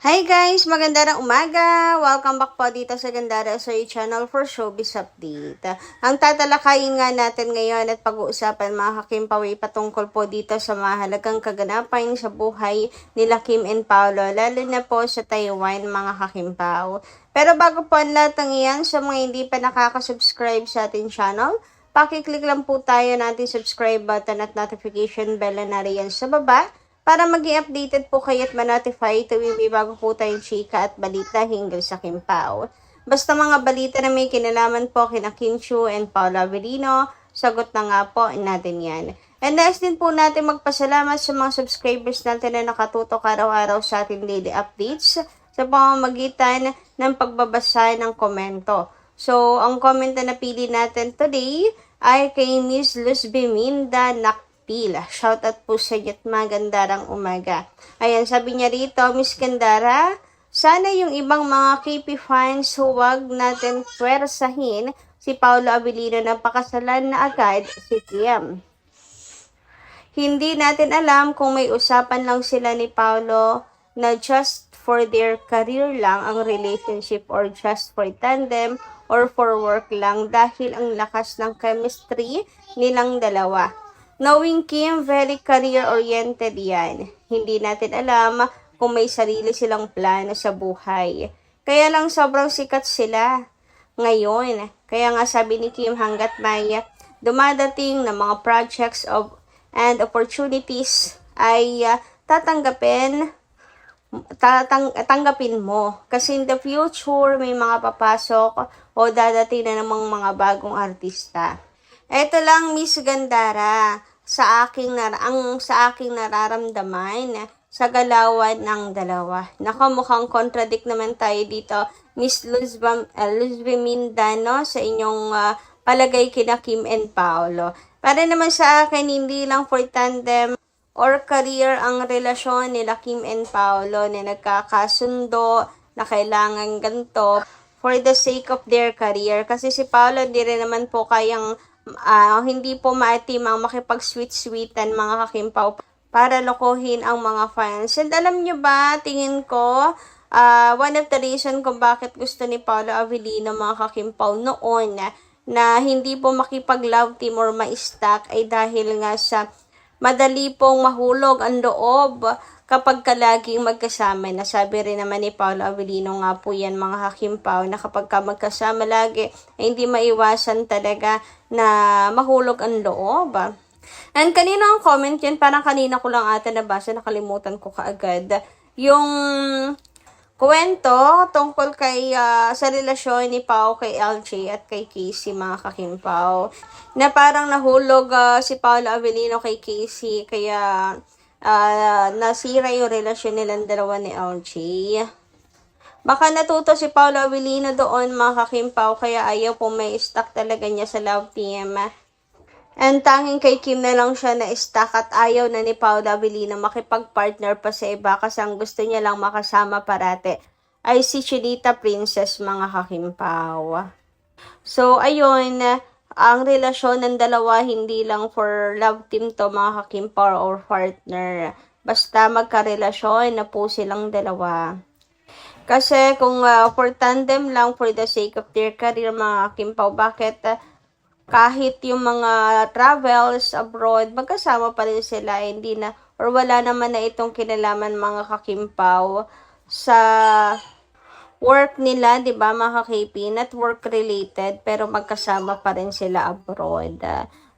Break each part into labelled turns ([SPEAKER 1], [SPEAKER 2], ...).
[SPEAKER 1] Hi guys! Magandang umaga! Welcome back po dito sa Gandara Soy Channel for Showbiz Update. Ang tatalakayin nga natin ngayon at pag-uusapan mga kakimpawi patungkol po dito sa mahalagang kaganapan sa buhay nila Kim and Paolo, lalo na po sa Taiwan mga kakimpaw. Pero bago po ang lahat ng iyan, sa mga hindi pa nakaka-subscribe sa ating channel, pakiclick lang po tayo ng ating subscribe button at notification bell na nariyan sa baba para maging updated po kayo at ma-notify tuwing may bago po tayong chika at balita hinggil sa Kim Pao. Basta mga balita na may kinalaman po kina Kim Chiu and Paolo Avellino, sagot na nga po natin yan. And next din po natin magpasalamat sa mga subscribers natin na nakatutok araw-araw sa ating daily updates sa pamamagitan ng pagbabasa ng komento. So, ang comment na napili natin today ay kay Miss Luz Beminda Shoutout po sa inyo at magandang umaga. Ayan, sabi niya rito, Miss Gandara, sana yung ibang mga KP fans huwag natin pwersahin si Paolo Avellino na pakasalan na agad si Kim. Hindi natin alam kung may usapan lang sila ni Paolo na just for their career lang ang relationship or just for tandem or for work lang dahil ang lakas ng chemistry nilang dalawa. Knowing Kim, very career-oriented yan. Hindi natin alam kung may sarili silang plano sa buhay. Kaya lang sobrang sikat sila ngayon. Kaya nga sabi ni Kim, hanggat may dumadating na mga projects and opportunities ay tanggapin mo. Kasi in the future, may mga papasok o dadating na namang mga bagong artista. Ito lang, Miss Gandara, sa aking nararamdaman sa galawan ng dalawa. Nako, mukhang contradict naman tayo dito, Miss Luz Beminda, no, sa inyong palagay kina Kim and Paolo. Para naman sa akin, hindi lang for tandem or career ang relasyon nila Kim and Paolo na nagkakasundo na kailangan ganito for the sake of their career. Kasi si Paolo hindi rin naman po kayang hindi po maatimang makipag-sweet-sweetan mga kakimpaw para lokohin ang mga fans. And alam nyo ba, tingin ko, one of the reason kung bakit gusto ni Paolo Avellino mga kakimpaw noon na hindi po makipag-love team or ma-stack ay dahil nga sa madali pong mahulog ang loob kapag laging magkasama. Nasabi rin naman ni Paolo Avellino nga po yan mga hakimpaw na kapag magkasama lagi ay hindi maiwasan talaga na mahulog ang loob. And kanino ang comment yan? Parang kanina ko lang ata nabasa, nakalimutan ko kaagad. Yung kwento tungkol kay sa relasyon ni Pao kay LJ at kay Casey mga kakimpaw. Na parang nahulog si Paolo Avellino kay Casey kaya nasira yung relasyon nilang dalawa ni LJ. Baka natuto si Paolo Avellino doon mga kakimpaw kaya ayaw po may stuck talaga niya sa love team. And tanging kay Kim na lang siya na stuck at ayaw na ni Paolo Avellino makipag-partner pa sa iba kasi ang gusto niya lang makasama parate ay si Chinita Princess mga kakimpaw. So ayun, ang relasyon ng dalawa hindi lang for love team to mga kakimpaw or partner. Basta magkarelasyon na po silang dalawa. Kasi kung for tandem lang for the sake of their career mga kakimpaw, bakit kahit yung mga travels abroad, magkasama pa rin sila, hindi na, or wala naman na itong kinalaman mga kakimpaw sa work nila, di ba mga KP, not work related, pero magkasama pa rin sila abroad.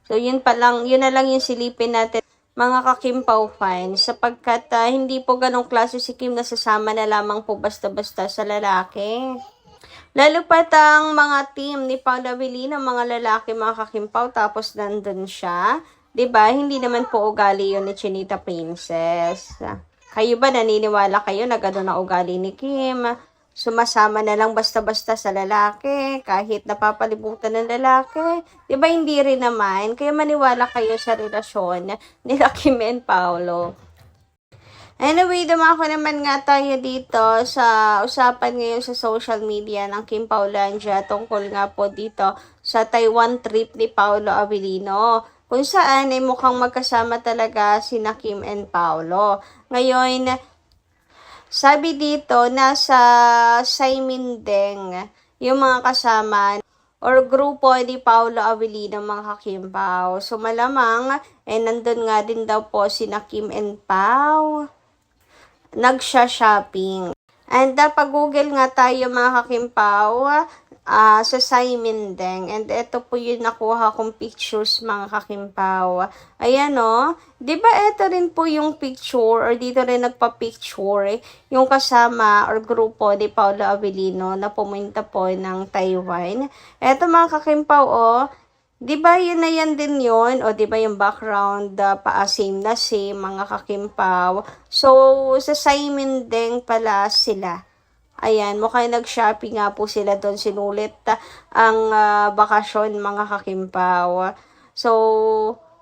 [SPEAKER 1] So yun na lang yung silipin natin mga kakimpaw fans, sapagkat hindi po ganong klase si Kim nasasama na lamang po basta-basta sa lalaki. Lalo pat ang mga team ni Paolo Avellino, mga lalaki, mga kakimpaw, tapos nandun siya. Diba? Hindi naman po ugali yun ni Chinita Princess. Kayo ba naniniwala kayo na gano'n na ugali ni Kim? Sumasama na lang basta-basta sa lalaki, kahit napapalibutan ng lalaki. Diba? Hindi rin naman. Kaya maniwala kayo sa relasyon ni Kim and Paolo. Anyway, dumako naman nga tayo dito sa usapan ngayon sa social media ng Kim Paulandia tungkol nga po dito sa Taiwan trip ni Paolo Avellino, kung saan ay mukhang magkasama talaga sina Kim and Paolo. Ngayon, Sabi dito, nasa Saimindeng yung mga kasama or grupo ni Paolo Avellino, mga kakimpaw. So malamang, nandun nga din daw po sina Kim and Pao, nagsha-shopping. And pag-google nga tayo, mga kakimpaw, sa Saimindeng. And ito po yung nakuha kong pictures, mga kakimpaw. Ayan o. Diba ito rin po yung picture or dito rin nagpa-picture yung kasama or grupo ni Paolo Avellino na pumunta po ng Taiwan. Ito, mga kakimpaw o. Diba yun na yan din yun? O diba yung background, same na same, mga kakimpaw. So, sa Saimindeng pala sila. Ayan, mukhang nag-shopping nga po sila doon. Sinulit ang bakasyon, mga kakimpaw. So,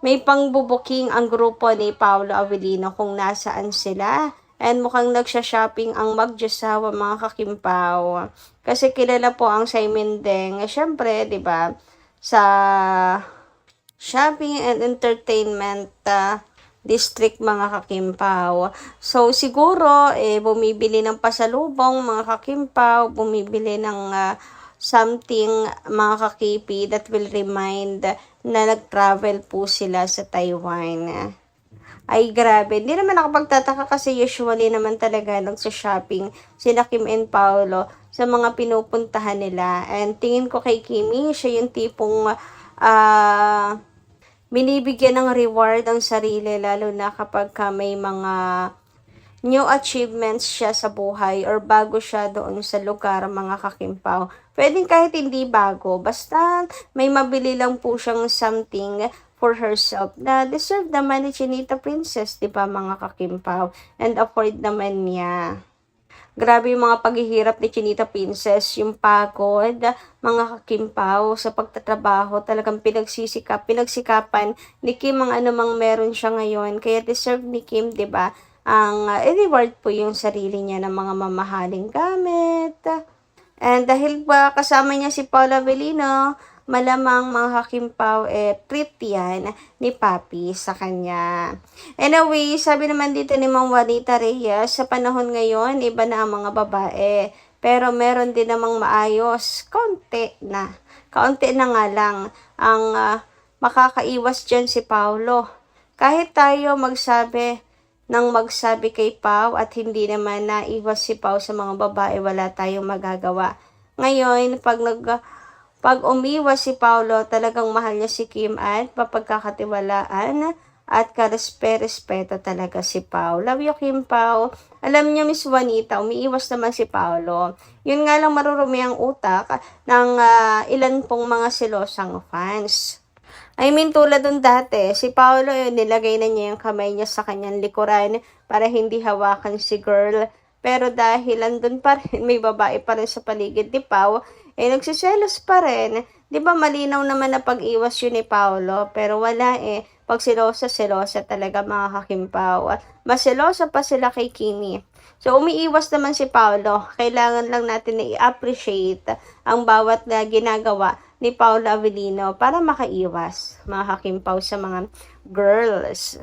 [SPEAKER 1] may pangbubuking ang grupo ni Paolo Avellino kung nasaan sila. And mukhang nagsha-shopping ang magjasawa, mga kakimpaw. Kasi kilala po ang Saimindeng. Syempre, di ba, sa shopping and entertainment district, mga kakimpaw. So, siguro, bumibili ng pasalubong, mga kakimpaw, bumibili ng something, mga kakipi, that will remind na nag-travel po sila sa Taiwan. Ay, grabe. Hindi naman nakapagtataka kasi usually naman talaga nagsha-shopping sila Kim and Paolo sa mga pinupuntahan nila. And tingin ko kay Kimi, siya yung tipong binibigyan ng reward ang sarili, lalo na kapag may mga new achievements siya sa buhay or bago siya doon sa lugar, mga kakimpaw. Pwedeng kahit hindi bago, basta may mabili lang po siyang something for herself na deserve naman ni Chinita Princess, di ba, mga kakimpaw? And afford naman niya. Grabe yung mga paghihirap ni Chinita Princess, yung pagod, mga kakimpaw, sa pagtatrabaho, talagang pinagsikapan ni Kim ang anumang meron siya ngayon. Kaya deserve ni Kim, di ba, ang reward po yung sarili niya ng mga mamahaling gamit. And dahil ba kasama niya si Paolo Avellino, malamang, mga kakimpaw, treat yan ni Papi sa kanya. Anyway, sabi naman dito ni Ma'am Juanita Reyes, sa panahon ngayon, iba na ang mga babae. Pero meron din namang maayos, kaunti na nga lang ang makakaiwas dyan si Paolo. Kahit tayo magsabi kay Pao at hindi naman naiwas si Pao sa mga babae, wala tayong magagawa. Ngayon, pag umiwas si Paolo, talagang mahal niya si Kim at papagkakatiwalaan at karespeto talaga si Pao. Love you, Kim Pao. Alam niyo, Miss Juanita, umiiwas naman si Paolo. Yun nga lang, marurumi ang utak ng ilan pong mga silosang fans. I mean, tulad dun dati, si Paolo, nilagay na niya yung kamay niya sa kanyang likuran para hindi hawakan si girl. Pero dahil andun pa rin, may babae pa rin sa paligid ni Pao, nagsiselos pa rin. Di ba malinaw naman na pag-iwas yun ni Paolo, pero wala pag selosa talaga, mga kakimpaw. Mas selosa pa sila kay Kimi. So, umiiwas naman si Paolo. Kailangan lang natin na i-appreciate ang bawat na ginagawa ni Paolo Avellino para makaiwas, mga kakimpaw, sa mga girls.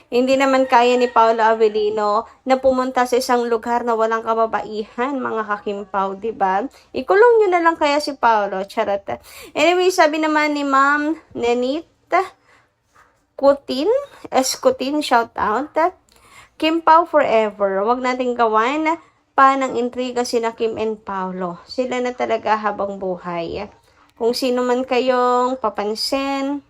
[SPEAKER 1] Hindi naman kaya ni Paolo Avellino na pumunta sa isang lugar na walang kababaihan, mga kakimpaw, diba? Ikulong nyo na lang kaya si Paolo, charot. Anyway, sabi naman ni Ma'am Nenit Escutin, shout out. Kim Pao forever. Huwag nating gawan pa ng intriga sina Kim and Paolo. Sila na talaga habang buhay. Kung sino man kayong papansin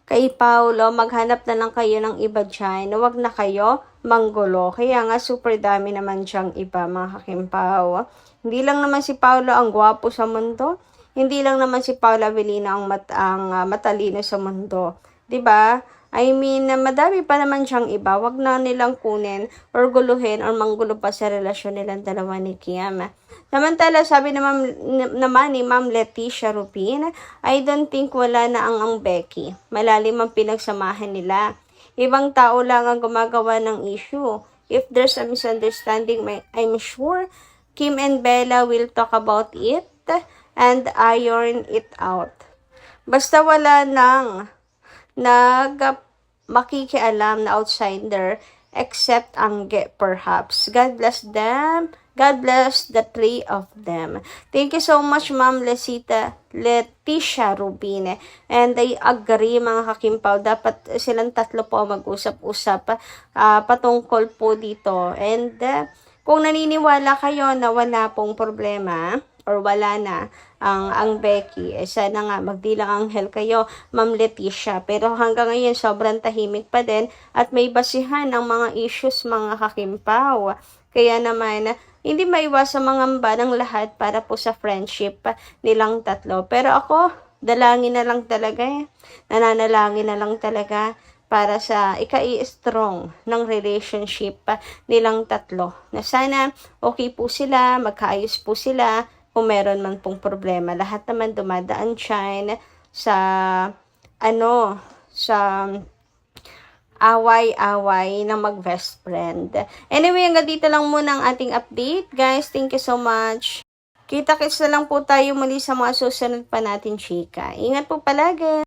[SPEAKER 1] kay Paolo, maghanap na lang kayo ng iba dyan. Huwag na kayo manggulo. Kaya nga super dami naman siyang iba, mga kakimpaw. Hindi lang naman si Paolo ang gwapo sa mundo. Hindi lang naman si Paolo Avellino ang matalino sa mundo. 'Di ba? I mean, madami pa naman siyang iba. Huwag na nilang kunin or guluhin or manggulo pa sa relasyon nilang dalawa ni Kim. Samantala, sabi naman ni Ma'am Leticia Rupin, I don't think wala na ang Becky. Malalim ang pinagsamahan nila. Ibang tao lang ang gumagawa ng issue. If there's a misunderstanding, I'm sure Kim and Bella will talk about it and iron it out. Basta wala nang makikialam na outsider except Angge perhaps. God bless them. God bless the three of them. Thank you so much, Ma'am Leticia Rubine. And I agree, mga kakimpaw. Dapat silang tatlo po mag-usap-usap patungkol po dito. And kung naniniwala kayo na wala pong problema, or wala na ang Becky, sana nga magdilang anghel kayo, Ma'am Leticia. Pero hanggang ngayon, sobrang tahimik pa din at may basihan ang mga issues, mga kakimpaw. Kaya naman, hindi maiwasan mangamba ng lahat para po sa friendship nilang tatlo. Pero ako, dalangin na lang talaga nananalangin na lang talaga para sa strong ng relationship nilang tatlo. Na sana okay po sila, magkaayos po sila, kung meron man pong problema. Lahat naman dumadaan dyan sa sa away-away ng mag-best friend. Anyway, hanggang dito lang muna ang ating update. Guys, thank you so much. Kita-kits na lang po tayo muli sa mga susunod pa natin, chika. Ingat po palagi.